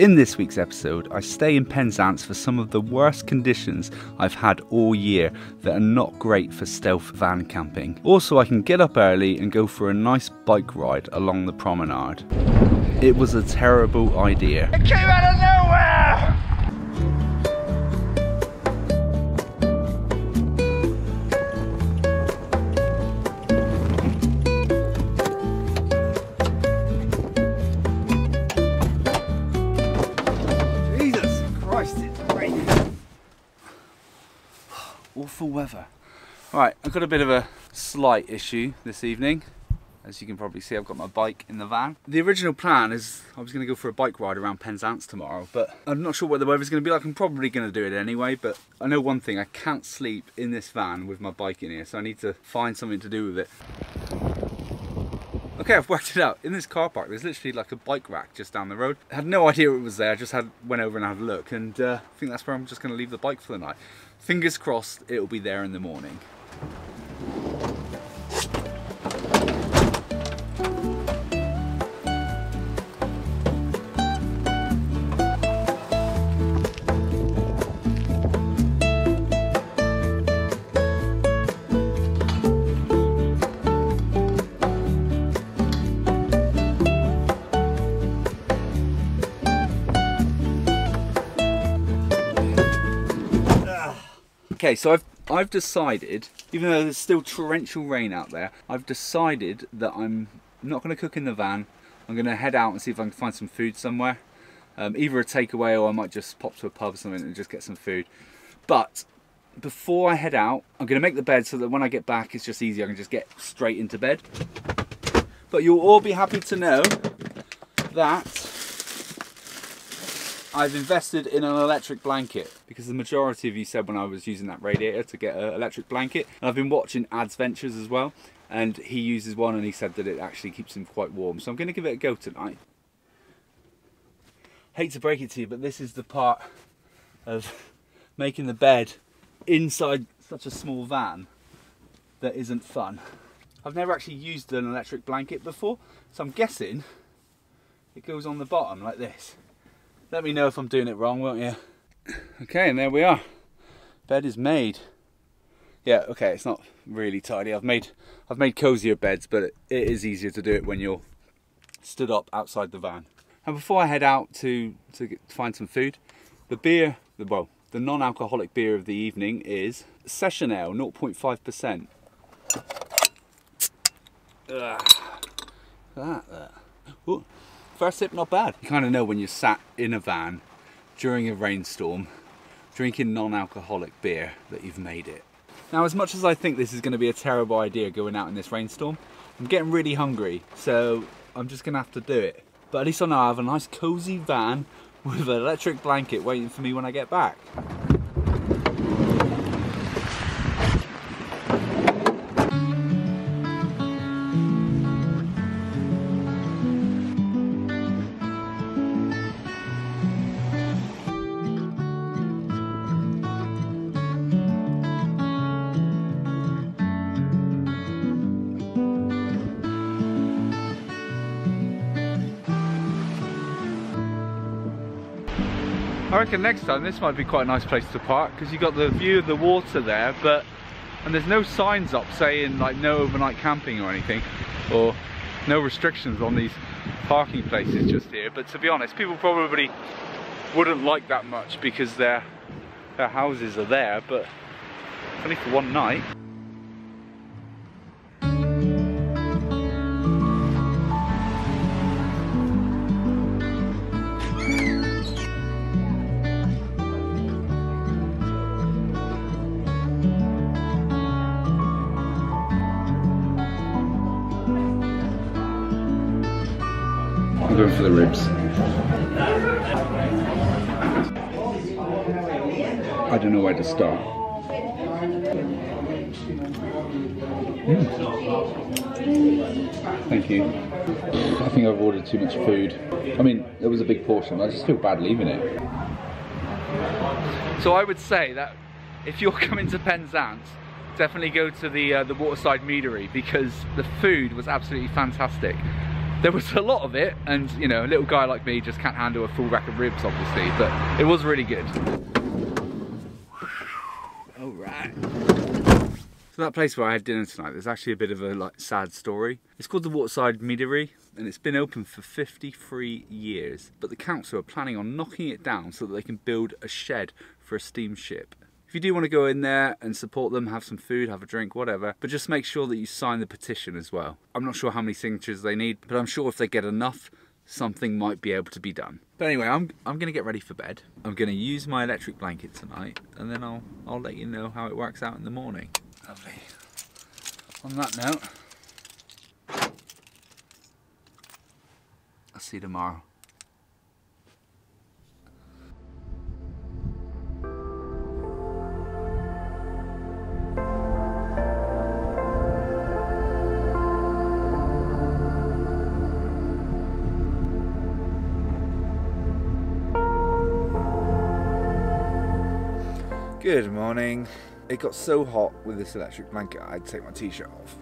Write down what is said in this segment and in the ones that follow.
In this week's episode, I stay in Penzance for some of the worst conditions I've had all year that are not great for stealth van camping. Also, I can get up early and go for a nice bike ride along the promenade. It was a terrible idea. It came out of nowhere! Awful weather. Right, I've got a bit of a slight issue this evening. As you can probably see, I've got my bike in the van. The original plan is I was going to go for a bike ride around Penzance tomorrow, but I'm not sure what the weather's going to be like. I'm probably going to do it anyway, but I know one thing, I can't sleep in this van with my bike in here, so I need to find something to do with it. Okay, I've worked it out. In this car park, there's literally like a bike rack just down the road. I had no idea it was there, I just went over and had a look, and I think that's where I'm just going to leave the bike for the night. Fingers crossed it'll be there in the morning. Okay, so I've decided, even though there's still torrential rain out there, I've decided that I'm not going to cook in the van. I'm going to head out and see if I can find some food somewhere. Either a takeaway or I might just pop to a pub or something and just get some food. But before I head out, I'm going to make the bed so that when I get back it's just easy. I can just get straight into bed. But you'll all be happy to know that I've invested in an electric blanket, because the majority of you said when I was using that radiator to get an electric blanket, and I've been watching Adventures as well, and he uses one and he said that it actually keeps him quite warm, so I'm going to give it a go tonight. Hate to break it to you, but this is the part of making the bed inside such a small van that isn't fun. I've never actually used an electric blanket before, so I'm guessing it goes on the bottom like this. Let me know if I'm doing it wrong, won't you? Okay, and there we are. Bed is made. Yeah, okay, it's not really tidy. I've made cozier beds, but it is easier to do it when you're stood up outside the van. And before I head out to find some food, the non-alcoholic beer of the evening is Session Ale, 0.5%. That. Ooh. First sip, not bad. You kind of know when you're sat in a van during a rainstorm, drinking non-alcoholic beer, that you've made it. Now, as much as I think this is going to be a terrible idea going out in this rainstorm, I'm getting really hungry, so I'm just going to have to do it. But at least I know I have a nice cozy van with an electric blanket waiting for me when I get back. I reckon next time this might be quite a nice place to park, because you've got the view of the water there, and there's no signs up saying like no overnight camping or anything, or no restrictions on these parking places just here. But to be honest, people probably wouldn't like that much because their houses are there, but it's only for one night. I'm going for the ribs. I don't know where to start. Thank you. I think I've ordered too much food. I mean, it was a big portion. I just feel bad leaving it. So I would say that if you're coming to Penzance, definitely go to the waterside meadery, because the food was absolutely fantastic. There was a lot of it, and you know, a little guy like me just can't handle a full rack of ribs, obviously, but it was really good. All right. So that place where I had dinner tonight, there's actually a bit of a like sad story. It's called the Waterside Meadery, and it's been open for 53 years, but the council are planning on knocking it down so that they can build a shed for a steamship. If you do want to go in there and support them, have some food, have a drink, whatever, but just make sure that you sign the petition as well. I'm not sure how many signatures they need, but I'm sure if they get enough, something might be able to be done. But anyway, I'm gonna get ready for bed. I'm gonna use my electric blanket tonight, and then I'll let you know how it works out in the morning. Lovely. On that note, I'll see you tomorrow. Good morning. It got so hot with this electric blanket I had to take my t-shirt off.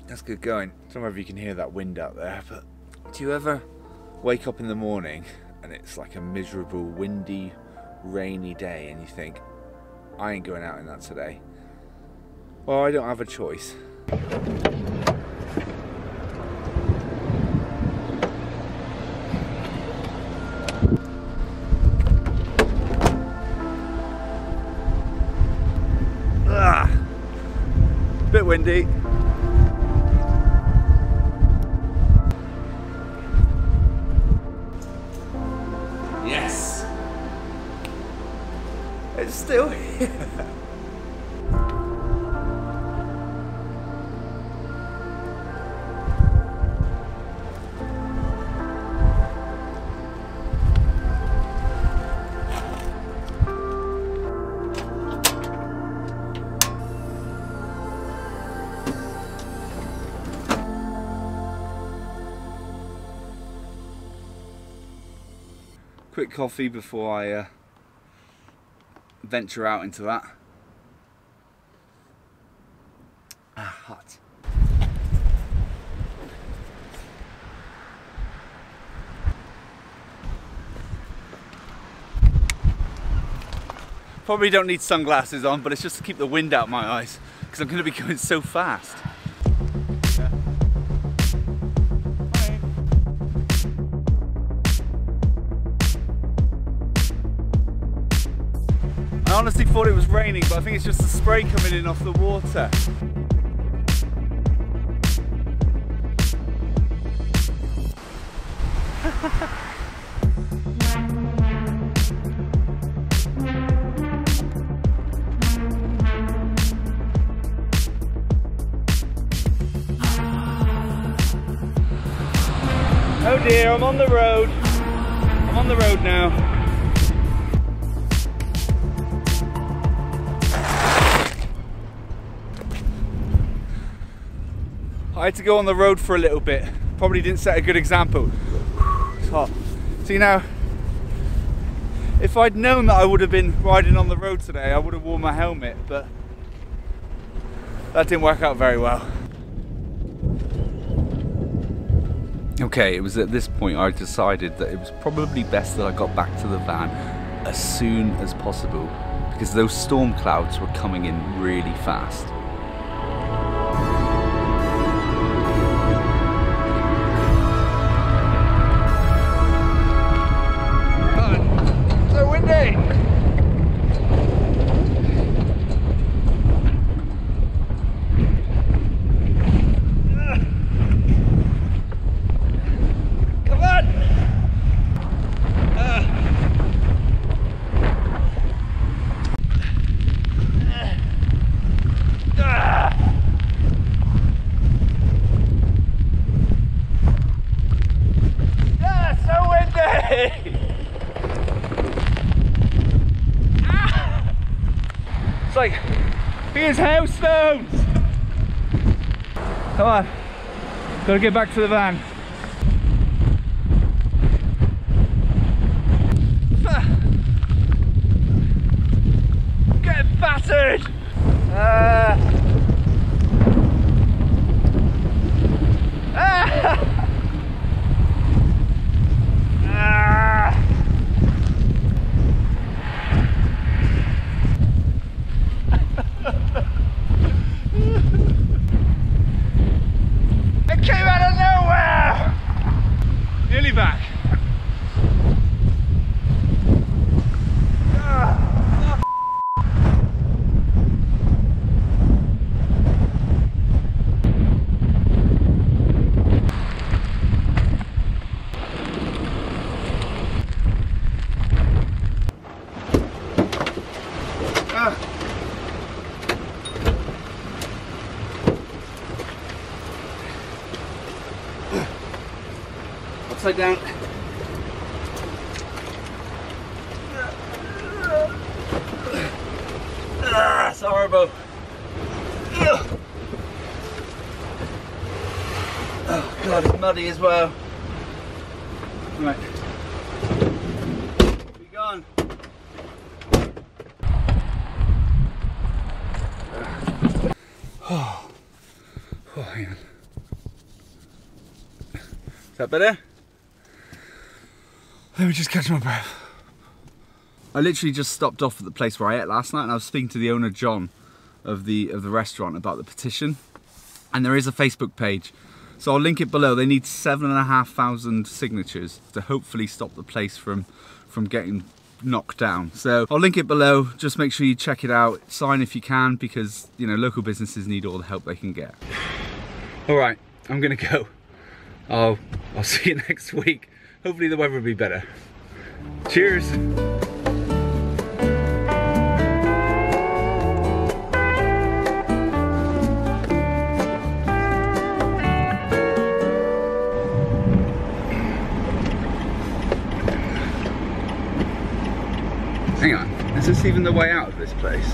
That's good going. I don't know if you can hear that wind out there, but do you ever wake up in the morning and it's like a miserable, windy, rainy day and you think, I ain't going out in that today? Well, I don't have a choice. Bit windy. Yes! It's still here. Quick coffee before I venture out into that. Hot. Probably don't need sunglasses on, but it's just to keep the wind out my eyes because I'm going to be going so fast. I honestly thought it was raining, but I think it's just the spray coming in off the water. Oh dear, I'm on the road. I'm on the road now. I had to go on the road for a little bit. Probably didn't set a good example. It's hot. See now, if I'd known that I would have been riding on the road today, I would have worn my helmet, but that didn't work out very well. Okay, it was at this point I decided that it was probably best that I got back to the van as soon as possible because those storm clouds were coming in really fast. It's like being hailstones. Come on, gotta get back to the van. Getting battered. upside down. It's horrible. Oh god, it's muddy as well. Right. Be gone. Oh, hang on. Is that better? Let me just catch my breath. I literally just stopped off at the place where I ate last night, and I was speaking to the owner, John, of the restaurant about the petition. And there is a Facebook page, so I'll link it below. They need 7,500 signatures to hopefully stop the place from getting knocked down. So I'll link it below. Just make sure you check it out. Sign if you can, because you know local businesses need all the help they can get. All right, I'm gonna go. I'll see you next week. Hopefully the weather will be better. Cheers. Hang on, is this even the way out of this place?